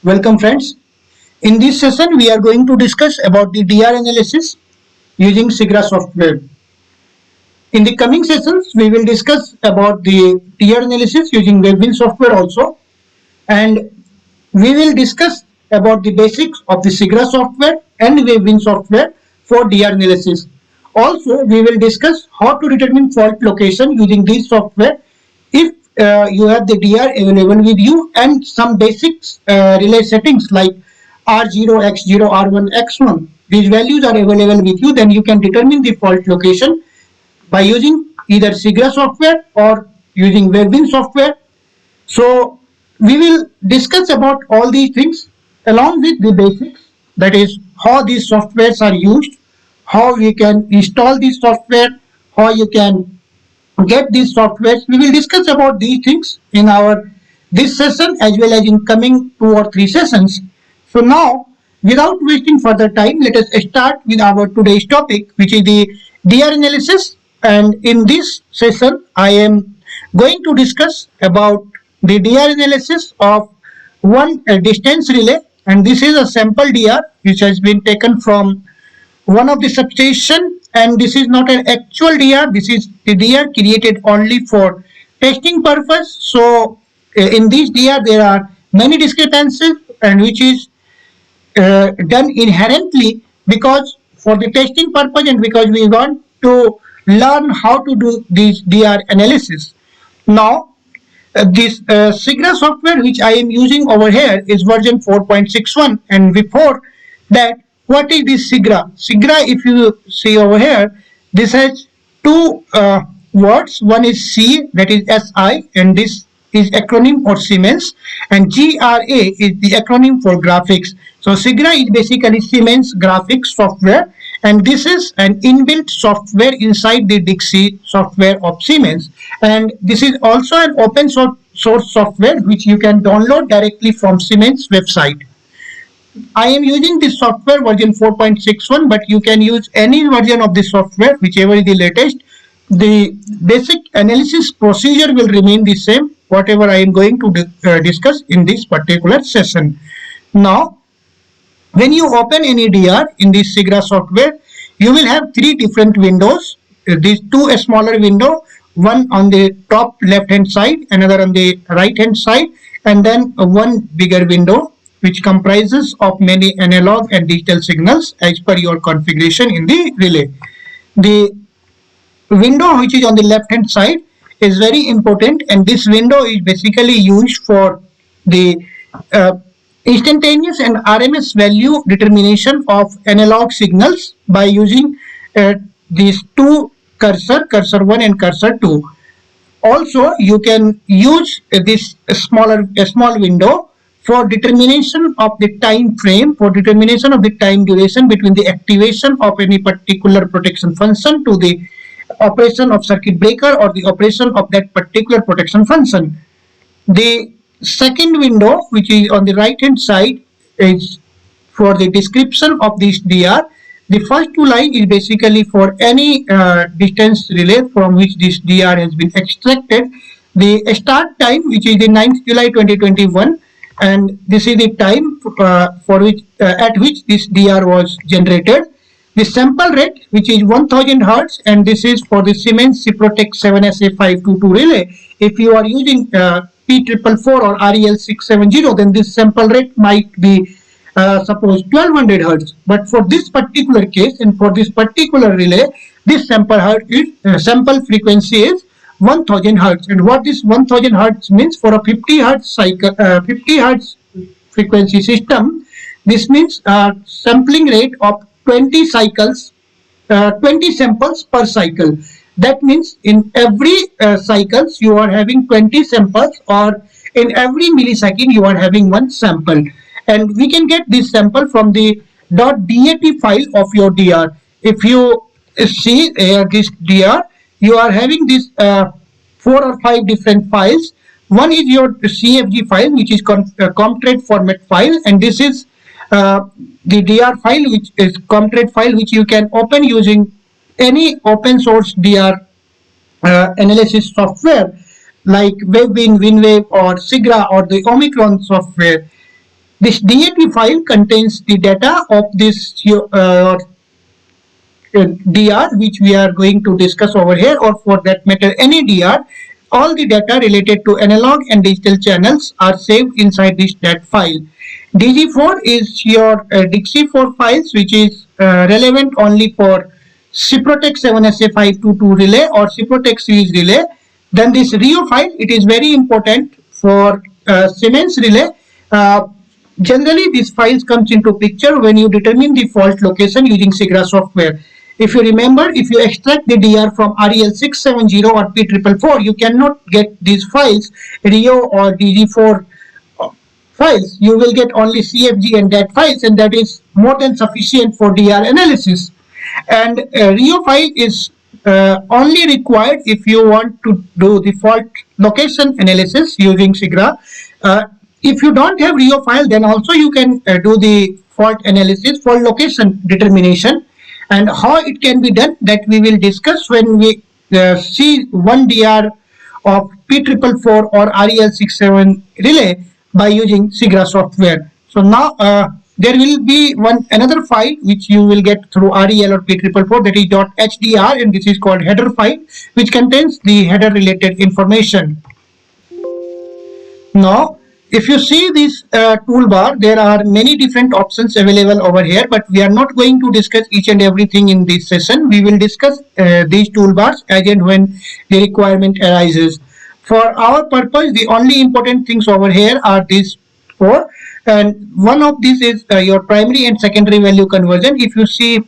Welcome friends. In this session we are going to discuss about the DR analysis using SIGRA software. In the coming sessions we will discuss about the DR analysis using Webwin software also, and we will discuss about the basics of the SIGRA software and Webwin software for DR analysis. Also we will discuss how to determine fault location using this software if you have the DR available with you, and some basics relay settings like R0, X0, R1, X1. These values are available with you, then you can determine the fault location by using either SIGRA software or using Webwin software. So we will discuss about all these things along with the basics, that is how these softwares are used, how we can install this software, how you can get these softwares. We will discuss about these things in our this session as well as in coming 2 or 3 sessions. So now, without wasting further time, let us start with our today's topic, which is the DR analysis. And in this session I am going to discuss about the DR analysis of one distance relay, and this is a sample DR which has been taken from one of the substation, and this is not an actual DR, this is the DR created only for testing purpose. So in this DR there are many discrepancies, and which is done inherently because for the testing purpose and because we want to learn how to do this DR analysis. Now this SIGRA software which I am using over here is version 4.61, and before that, what is this SIGRA? SIGRA, if you see over here, this has two words. One is C, that is SI, and this is acronym for Siemens, and GRA is the acronym for graphics. So SIGRA is basically Siemens graphics software, and this is an inbuilt software inside the Dixie software of Siemens, and this is also an open source software which you can download directly from Siemens website. I am using this software version 4.61, but you can use any version of this software, whichever is the latest. The basic analysis procedure will remain the same, whatever I am going to discuss in this particular session. Now, when you open any DR in this SIGRA software, you will have three different windows. These two smaller window, one on the top left hand side, another on the right hand side, and then one bigger window which comprises of many analog and digital signals as per your configuration in the relay. The window which is on the left hand side is very important, and this window is basically used for the instantaneous and RMS value determination of analog signals by using these two cursor 1 and cursor 2. Also you can use this small window for determination of the time frame, for determination of the time duration between the activation of any particular protection function to the operation of circuit breaker or the operation of that particular protection function. The second window, which is on the right hand side, is for the description of this DR. The first two lines is basically for any distance relay from which this DR has been extracted. The start time, which is the 9th July 2021, and this is the time for which at which this DR was generated. The sample rate, which is 1000 Hz, and this is for the Siemens Ciprotec 7SA522 relay. If you are using P444 or REL670, then this sample rate might be suppose 1200 Hz. But for this particular case and for this particular relay, this sample frequency is 1000 Hz. And what this 1000 Hz means for a 50 Hz cycle, 50 Hz frequency system, this means sampling rate of 20 cycles, 20 samples per cycle. That means in every cycles you are having 20 samples, or in every millisecond you are having one sample. And we can get this sample from the .dat file of your DR. If you see this DR, you are having this 4 or 5 different files. One is your CFG file, which is Comtrade format file, and this is the DR file, which is Comtrade file, which you can open using any open source DR analysis software like Webwin, WinWave, or SIGRA, or the Omicron software. This DAT file contains the data of this DR, which we are going to discuss over here, or for that matter any DR. All the data related to analog and digital channels are saved inside this DAT file. DG4 is your Dixie4 files, which is relevant only for Ciprotec 7SA522 relay or Ciprotec series relay. Then this RIO file, it is very important for Siemens relay. Generally, these files comes into picture when you determine the fault location using SIGRA software. If you remember, if you extract the DR from REL670 or P444, you cannot get these files, RIO or DG4 files. You will get only CFG and DAT files, and that is more than sufficient for DR analysis. And RIO file is only required if you want to do the fault location analysis using SIGRA. If you don't have RIO file, then also you can do the fault analysis, fault location determination, and how it can be done, that we will discuss when we see one DR of P444 or REL67 relay by using SIGRA software. So now there will be another file which you will get through REL or P444, that is .hdr, and this is called header file, which contains the header related information. Now, if you see this toolbar, there are many different options available over here, but we are not going to discuss each and everything in this session. We will discuss these toolbars as and when the requirement arises. For our purpose, the only important things over here are these four, and one of these is your primary and secondary value conversion. If you see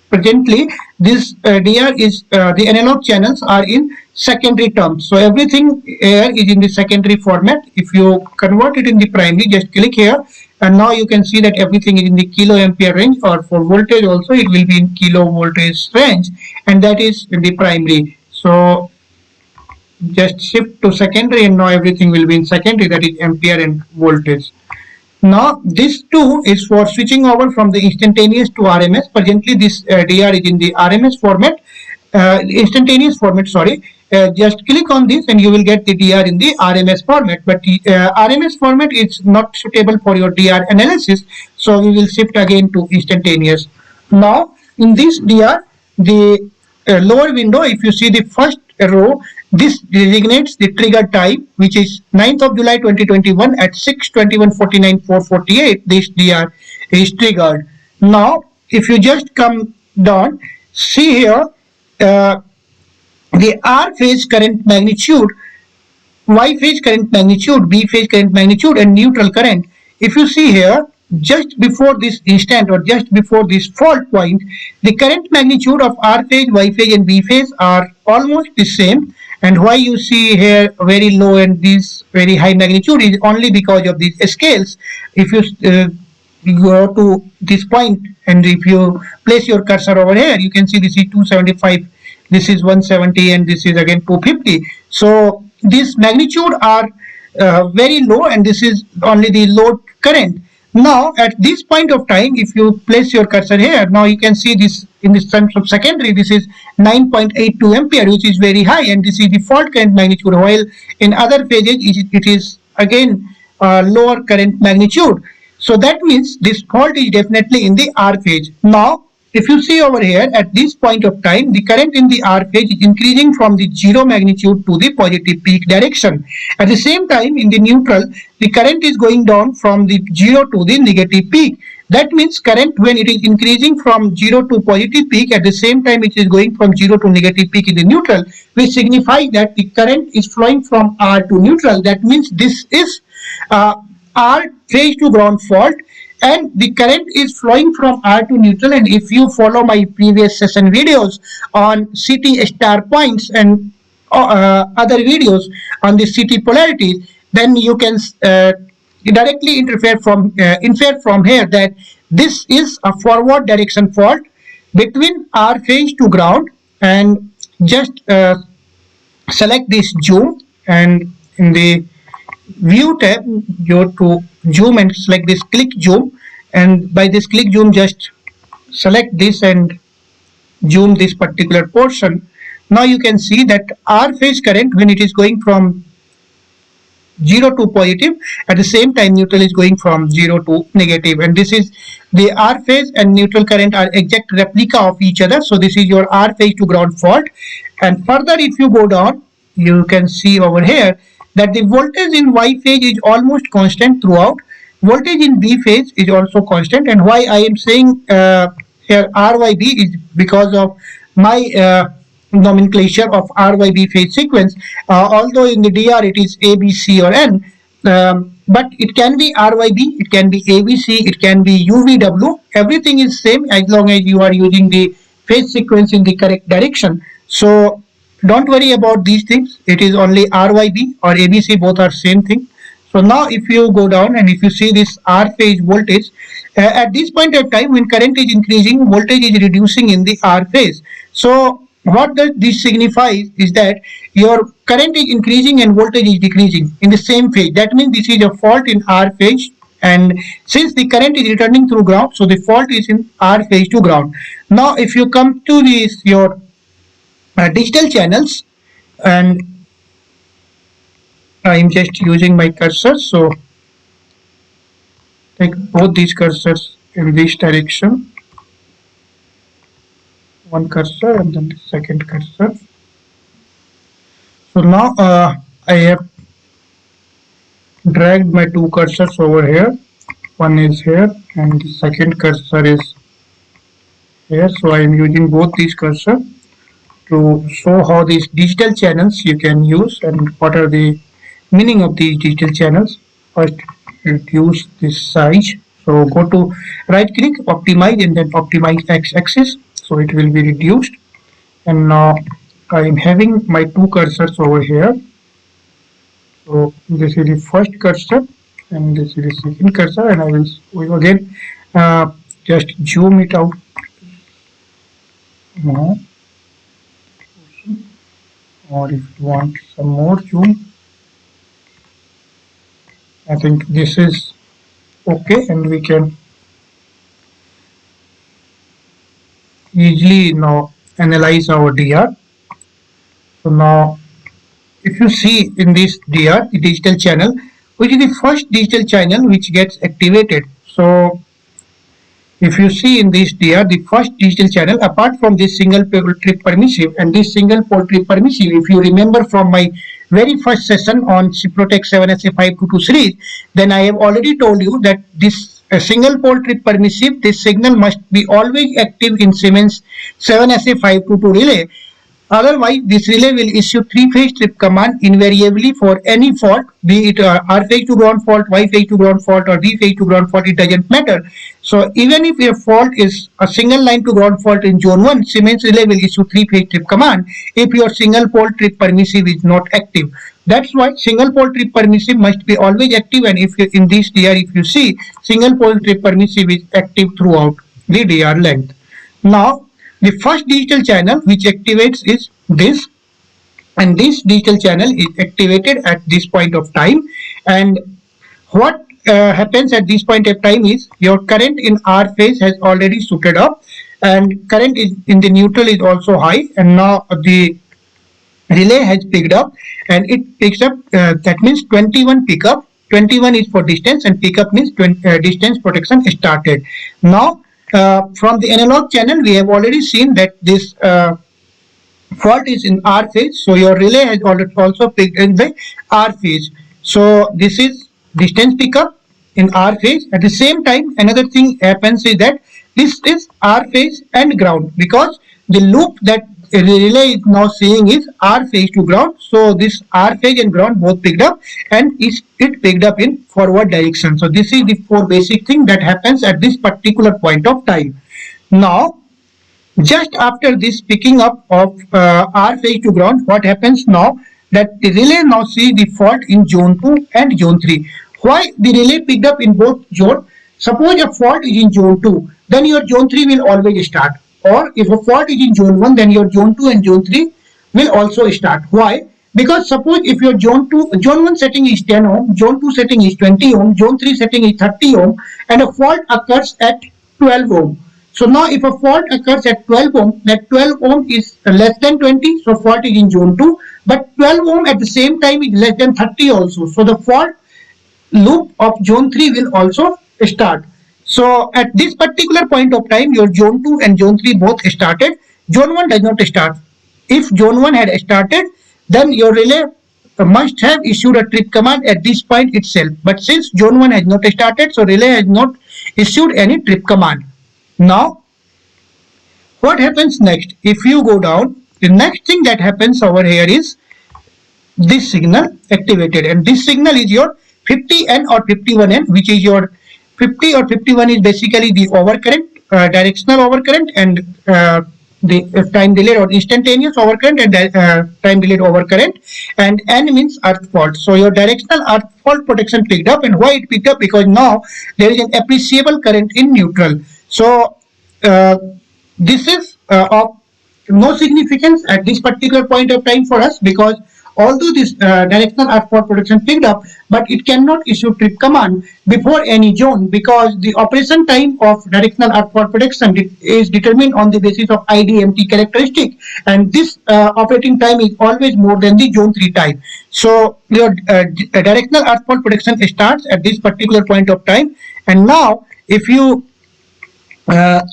presently, this DR is the analog channels are in secondary terms, so everything here is in the secondary format. If you convert it in the primary, just click here, and now you can see that everything is in the kilo ampere range, or for voltage also it will be in kilo voltage range, and that is in the primary. So just shift to secondary, and now everything will be in secondary, that is ampere and voltage. Now this too is for switching over from the instantaneous to RMS. Presently this DR is in the RMS format, instantaneous format, sorry. Just click on this and you will get the DR in the RMS format, but RMS format is not suitable for your DR analysis, so we will shift again to instantaneous. Now in this DR, the lower window, if you see the first row, this designates the trigger time, which is 9th of July 2021 at 6:21:49:448. This DR is triggered. Now, if you just come down, see here the R phase current magnitude, Y phase current magnitude, B phase current magnitude, and neutral current. If you see here, just before this instant or just before this fault point, the current magnitude of R phase, Y phase, and B phase are almost the same. And why you see here very low and this very high magnitude is only because of these scales. If you go to this point and if you place your cursor over here, you can see this is 275, this is 170, and this is again 250. So these magnitude are very low, and this is only the load current. Now at this point of time, if you place your cursor here, now you can see this in this terms of secondary, this is 9.82 ampere, which is very high, and this is the fault current magnitude, while in other phases it is again lower current magnitude. So that means this fault is definitely in the R phase. Now if you see over here, at this point of time, the current in the R phase is increasing from the zero magnitude to the positive peak direction. At the same time, in the neutral, the current is going down from the zero to the negative peak. That means current, when it is increasing from zero to positive peak, at the same time it is going from zero to negative peak in the neutral, which signifies that the current is flowing from R to neutral. That means this is R phase to ground fault, and the current is flowing from R to neutral. And if you follow my previous session videos on CT star points and other videos on the CT polarities, then you can directly infer from here that this is a forward direction fault between R phase to ground. And just select this zoom, and in the view tab, go to zoom and select this click zoom, and by this click zoom just select this and zoom this particular portion. Now you can see that R phase current, when it is going from 0 to positive. At the same time, neutral is going from 0 to negative, and this is the R phase and neutral current are exact replica of each other. So this is your R phase to ground fault. And further, if you go down, you can see over here that the voltage in Y phase is almost constant throughout. Voltage in B phase is also constant. And why I am saying here RYB is because of my nomenclature of RYB phase sequence. Although in the DR it is A, B, C or N, but it can be RYB, it can be ABC, it can be UVW. Everything is same as long as you are using the phase sequence in the correct direction. So don't worry about these things. It is only RYB or ABC, both are same thing. So now if you go down and if you see this R phase voltage, at this point of time when current is increasing, voltage is reducing in the R phase. So what does this signifies is that your current is increasing and voltage is decreasing in the same phase. That means this is a fault in R phase, and since the current is returning through ground, so the fault is in R phase to ground. Now if you come to this your digital channels, and I am just using my cursor, so take both these cursors in this direction, one cursor and then the second cursor. So now I have dragged my two cursors over here. One is here and the second cursor is here. So I am using both these cursors to show how these digital channels you can use and what are the meaning of these digital channels. First, reduce this size. So go to right click, optimize, and then optimize x-axis. So it will be reduced. And now I am having my two cursors over here. So this is the first cursor and this is the second cursor, and I will again just zoom it out. No. Or if you want some more zoom, I think this is okay, and we can easily now analyze our DR. So now if you see in this DR, the digital channel, which is the first digital channel which gets activated. So if you see in this DR, the first digital channel, apart from this single pole trip permissive and this single pole trip permissive, if you remember from my very first session on Ciprotech 7SA522 series, then I have already told you that this single pole trip permissive, this signal must be always active in Siemens 7SA522 relay. Otherwise, this relay will issue three-phase trip command invariably for any fault, be it R phase to ground fault, Y phase to ground fault, or B phase to ground fault, it doesn't matter. So even if a fault is a single line to ground fault in zone 1, Siemens relay will issue three-phase trip command if your single pole trip permissive is not active. That's why single pole trip permissive must be always active, and if in this DR, if you see, single pole trip permissive is active throughout the DR length. Now, the first digital channel which activates is this, and this digital channel is activated at this point of time. And what happens at this point of time is your current in R phase has already suited up, and current is in the neutral is also high, and now the relay has picked up, and it picks up, that means 21 pickup. 21 is for distance, and pickup means distance protection started. Now from the analog channel, we have already seen that this fault is in R phase, so your relay has also picked in the R phase. So this is distance pickup in R phase. At the same time, another thing happens is that this is R phase and ground, because the loop that the relay is now seeing is R phase to ground. So this R phase and ground both picked up, and it picked up in forward direction. So this is the four basic thing that happens at this particular point of time. Now, just after this picking up of R phase to ground, what happens now that the relay now sees the fault in zone 2 and zone 3. Why the relay picked up in both zone? Suppose a fault is in zone 2, then your zone 3 will always start. Or if a fault is in zone 1, then your zone 2 and zone 3 will also start. Why? Because suppose if your zone 1 setting is 10 ohm, zone 2 setting is 20 ohm, zone 3 setting is 30 ohm, and a fault occurs at 12 ohm. So now if a fault occurs at 12 ohm, that 12 ohm is less than 20, so fault is in zone 2. but 12 ohm at the same time is less than 30 also. So the fault loop of zone 3 will also start. So at this particular point of time, your zone 2 and zone 3 both started. Zone 1 does not start. If zone 1 had started, then your relay must have issued a trip command at this point itself. But since zone 1 has not started, so relay has not issued any trip command. Now, what happens next? If you go down, the next thing that happens over here is this signal activated, and this signal is your 50N or 51N, which is your 50 or 51 is basically the overcurrent, directional overcurrent, and the time delayed or instantaneous overcurrent, and time delayed overcurrent, and N means earth fault. So your directional earth fault protection picked up. And why it picked up? Because now there is an appreciable current in neutral. So uh, this is of no significance at this particular point of time for us, because although this directional earth fault protection picked up, but it cannot issue trip command before any zone, because the operation time of directional earth fault protection is determined on the basis of IDMT characteristic, and this operating time is always more than the zone 3 time. So your directional earth fault protection starts at this particular point of time. And now if you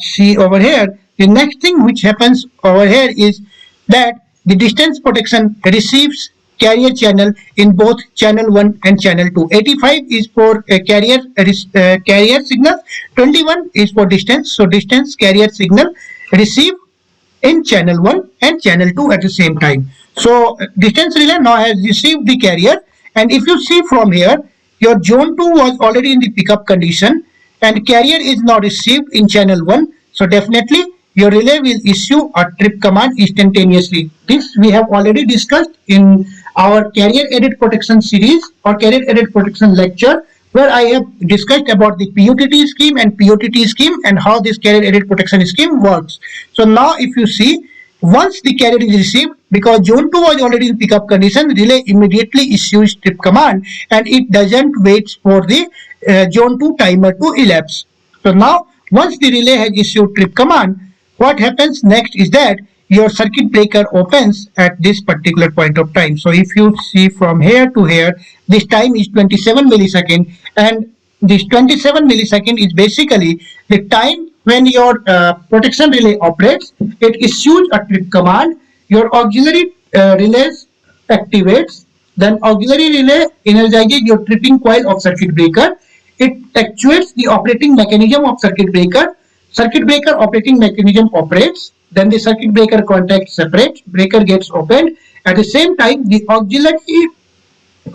see over here, the next thing which happens over here is that the distance protection receives carrier channel in both channel 1 and channel 2. 85 is for carrier signal, 21 is for distance. So distance carrier signal receive in channel 1 and channel 2 at the same time. So distance relay now has received the carrier, and if you see from here, your zone 2 was already in the pickup condition and carrier is now received in channel 1. So definitely your relay will issue a trip command instantaneously. This we have already discussed in our carrier aided protection series or carrier aided protection lecture, where I have discussed about the POTT scheme and POTT scheme and how this carrier aided protection scheme works. So now if you see, once the carrier is received, because zone 2 was already in pickup condition, relay immediately issues trip command and it doesn't wait for the zone 2 timer to elapse. So now once the relay has issued trip command, what happens next is that your circuit breaker opens at this particular point of time. So if you see from here to here, this time is 27 millisecond, and this 27 millisecond is basically the time when your protection relay operates. It issues a trip command, your auxiliary relays activates, then auxiliary relay energizes your tripping coil of circuit breaker. It actuates the operating mechanism of circuit breaker. Circuit breaker operating mechanism operates, then the circuit breaker contact separates, breaker gets opened. At the same time, the auxiliary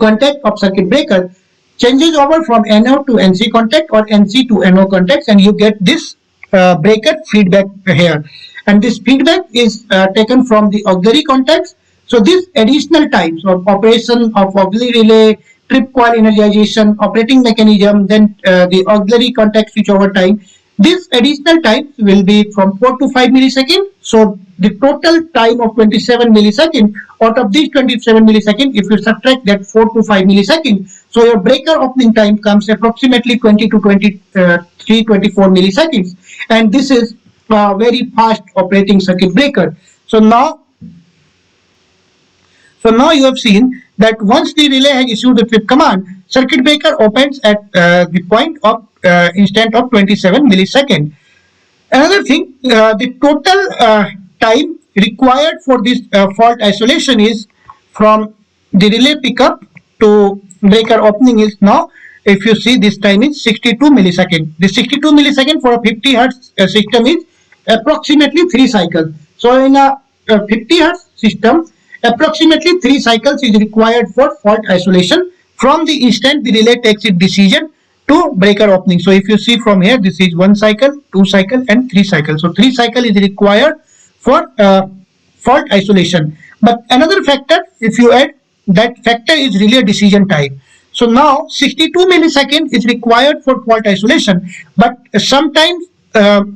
contact of circuit breaker changes over from NO to NC contact or NC to NO contacts, and you get this breaker feedback here. And this feedback is taken from the auxiliary contacts. So this additional types of operation of auxiliary relay, trip coil energization, operating mechanism, then the auxiliary contact switchover time, this additional time will be from 4 to 5 milliseconds. So the total time of 27 milliseconds, out of these 27 milliseconds, if you subtract that 4 to 5 milliseconds, so your breaker opening time comes approximately 20 to 23, 24 milliseconds. And this is a very fast operating circuit breaker. So now you have seen that once the relay has issued the trip command, circuit breaker opens at the point of instant of 27 millisecond. Another thing, the total time required for this fault isolation is from the relay pickup to breaker opening is now, if you see, this time is 62 millisecond. The 62 millisecond for a 50 hertz system is approximately 3 cycles. So in a 50 hertz system, approximately 3 cycles is required for fault isolation from the instant the relay takes its decision to breaker opening. So if you see from here, this is 1 cycle, 2 cycle and 3 cycles. So 3 cycle is required for fault isolation. But another factor, if you add, that factor is relay decision time. So now 62 milliseconds is required for fault isolation, but sometimes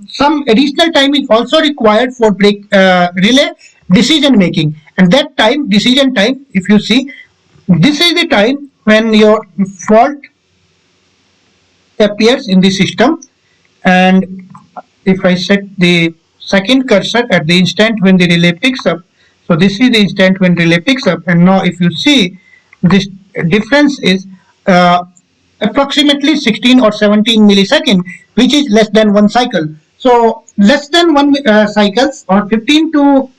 some additional time is also required for relay decision making. And that time, decision time, if you see, this is the time when your fault appears in the system. And if I set the second cursor at the instant when the relay picks up, So this is the instant when relay picks up, and now if you see, this difference is approximately 16 or 17 millisecond, which is less than one cycle. So less than one cycles, or 15 to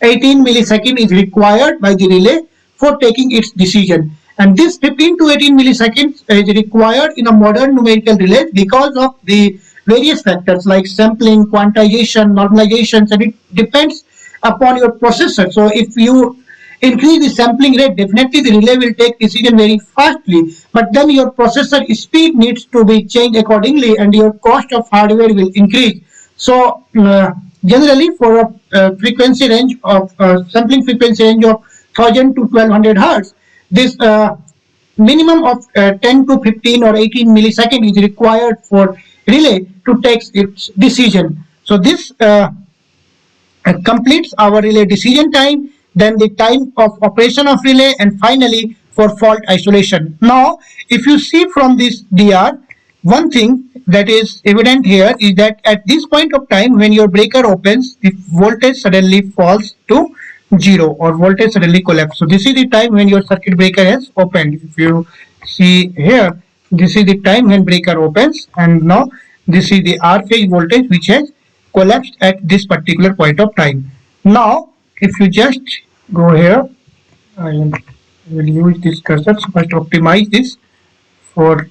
18 millisecond is required by the relay for taking its decision. And this 15 to 18 milliseconds is required in a modern numerical relay because of the various factors like sampling, quantization, normalizations, and it depends upon your processor. So if you increase the sampling rate, definitely the relay will take decision very fastly, but then your processor speed needs to be changed accordingly and your cost of hardware will increase. So generally for a frequency range of sampling frequency range of 1000 to 1200 hertz, this minimum of 10 to 15 or 18 millisecond is required for relay to take its decision. So this completes our relay decision time, then the time of operation of relay, and finally for fault isolation. Now, if you see from this DR, one thing that is evident here is that at this point of time when your breaker opens, the voltage suddenly falls to zero or voltage suddenly collapse. So this is the time when your circuit breaker has opened. If you see here, this is the time when breaker opens, and now this is the R phase voltage which has collapsed at this particular point of time. Now, if you just go here, I will use this cursor so first optimize this for,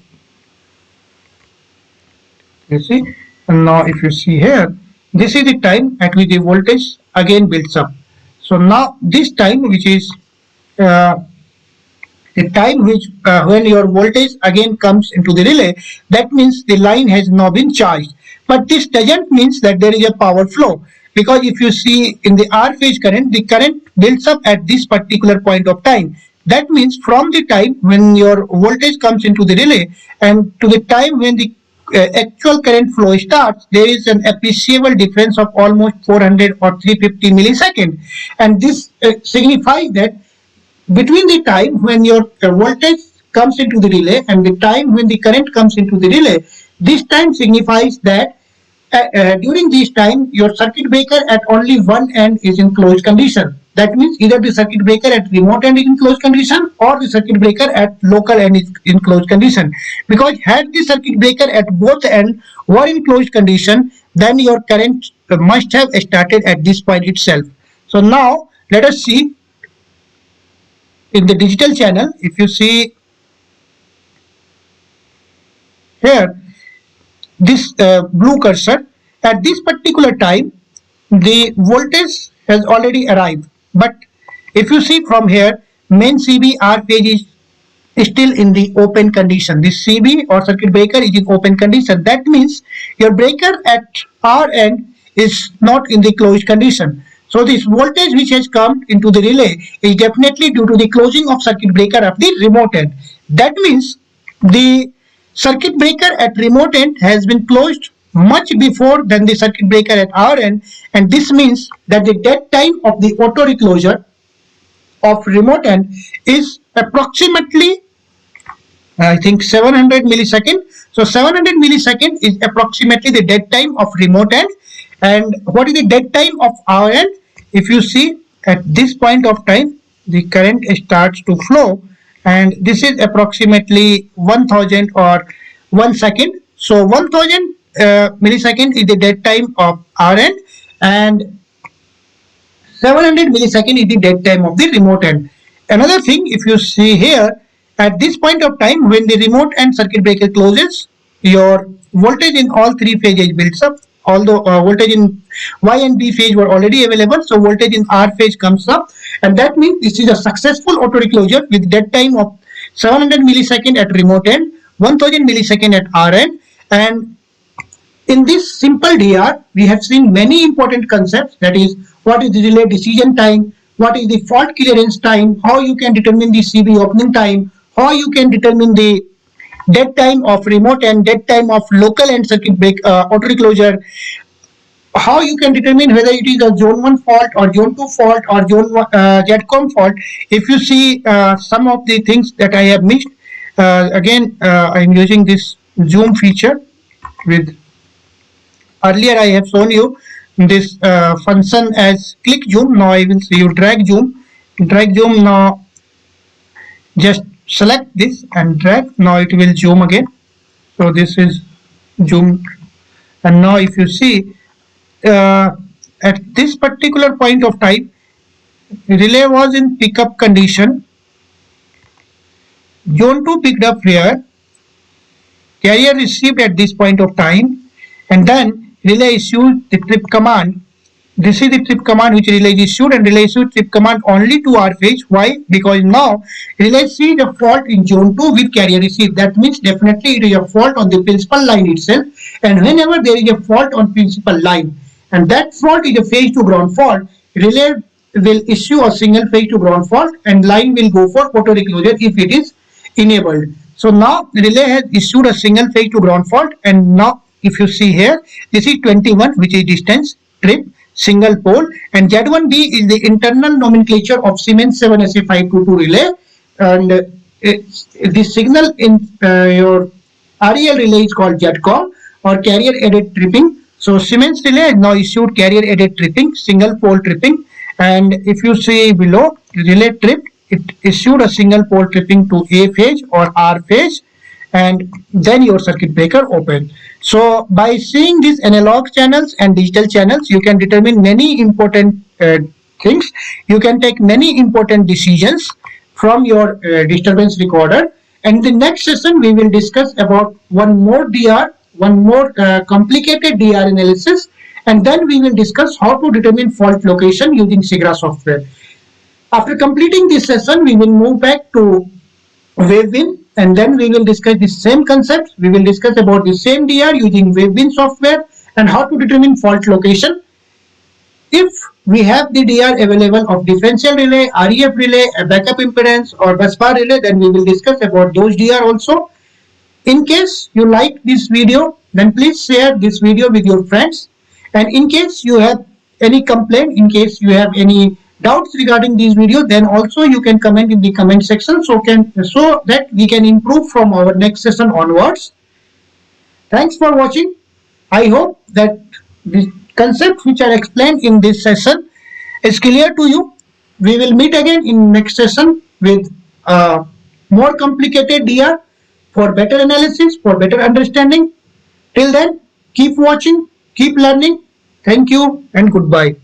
you see, and now if you see here, this is the time at which the voltage again builds up. So now this time, which is uh, the time which when your voltage again comes into the relay, that means the line has now been charged. But this doesn't mean that there is a power flow, because if you see in the R phase current, the current builds up at this particular point of time. That means from the time when your voltage comes into the relay and to the time when the actual current flow starts, there is an appreciable difference of almost 400 or 350 millisecond, and this signifies that between the time when your voltage comes into the relay and the time when the current comes into the relay, this time signifies that during this time your circuit breaker at only one end is in closed condition. That means either the circuit breaker at remote end is in closed condition or the circuit breaker at local end is in closed condition. Because had the circuit breaker at both ends were in closed condition, then your current must have started at this point itself. So now let us see in the digital channel. If you see here, this blue cursor, at this particular time the voltage has already arrived, but if you see from here, main CBR phase is still in the open condition. This CB or circuit breaker is in open condition. That means your breaker at R end is not in the closed condition. So this voltage which has come into the relay is definitely due to the closing of circuit breaker at the remote end. That means the circuit breaker at remote end has been closed much before than the circuit breaker at R end, and this means that the dead time of the auto reclosure of remote end is approximately, I think, 700 millisecond. So 700 millisecond is approximately the dead time of remote end. And what is the dead time of our end? If you see at this point of time, the current starts to flow, and this is approximately 1000 or 1 second. So 1000 millisecond is the dead time of our end, and 700 millisecond is the dead time of the remote end. Another thing, if you see here, at this point of time when the remote end circuit breaker closes, your voltage in all three phases builds up. Although voltage in Y and B phase were already available, so voltage in R phase comes up, and that means this is a successful auto reclosure with dead time of 700 millisecond at remote end, 1000 millisecond at R end. And in this simple DR, we have seen many important concepts, that is, what is the relay decision time, what is the fault clearance time, how you can determine the CB opening time, how you can determine the dead time of remote and dead time of local end circuit break auto reclosure, how you can determine whether it is a zone 1 fault or zone 2 fault or zone ZCOM fault. If you see some of the things that I have missed, again I am using this zoom feature with, earlier I have shown you this function as click zoom. Now I will see you drag zoom. Drag zoom. Now just select this and drag. Now it will zoom again. So this is zoom. And now if you see at this particular point of time, relay was in pickup condition. Zone 2 picked up here. Carrier received at this point of time, and then relay issued the trip command. This is the trip command which relay issued, and relay issued trip command only to R phase. Why? Because now relay sees a fault in zone 2 with carrier received. That means definitely it is a fault on the principal line itself. And whenever there is a fault on principal line, and that fault is a phase to ground fault, relay will issue a single phase to ground fault, and line will go for auto recloser if it is enabled. So now relay has issued a single phase to ground fault, and now if you see here, this is 21, which is distance trip single pole, and Z1D is the internal nomenclature of Siemens 7SA522 relay, and the signal in your REL relay is called ZCOM or carrier aided tripping. So Siemens relay has now issued carrier aided tripping, single pole tripping, and if you see below relay trip, it issued a single pole tripping to A phase or R phase, and then your circuit breaker open. So by seeing these analog channels and digital channels, you can determine many important things. You can take many important decisions from your disturbance recorder. And the next session we will discuss about one more DR, one more complicated DR analysis, and then we will discuss how to determine fault location using SIGRA software. After completing this session, we will move back to WaveWin, and then we will discuss the same concept. We will discuss about the same DR using WaveWin software and how to determine fault location. If we have the DR available of differential relay, REF relay, a backup impedance or busbar relay, then we will discuss about those DR also. In case you like this video, then please share this video with your friends. And in case you have any complaint, in case you have any doubts regarding these videos, then also you can comment in the comment section so that we can improve from our next session onwards. Thanks for watching. I hope that the concepts which are explained in this session is clear to you. We will meet again in next session with more complicated DR for better analysis, for better understanding. Till then, keep watching, keep learning. Thank you and goodbye.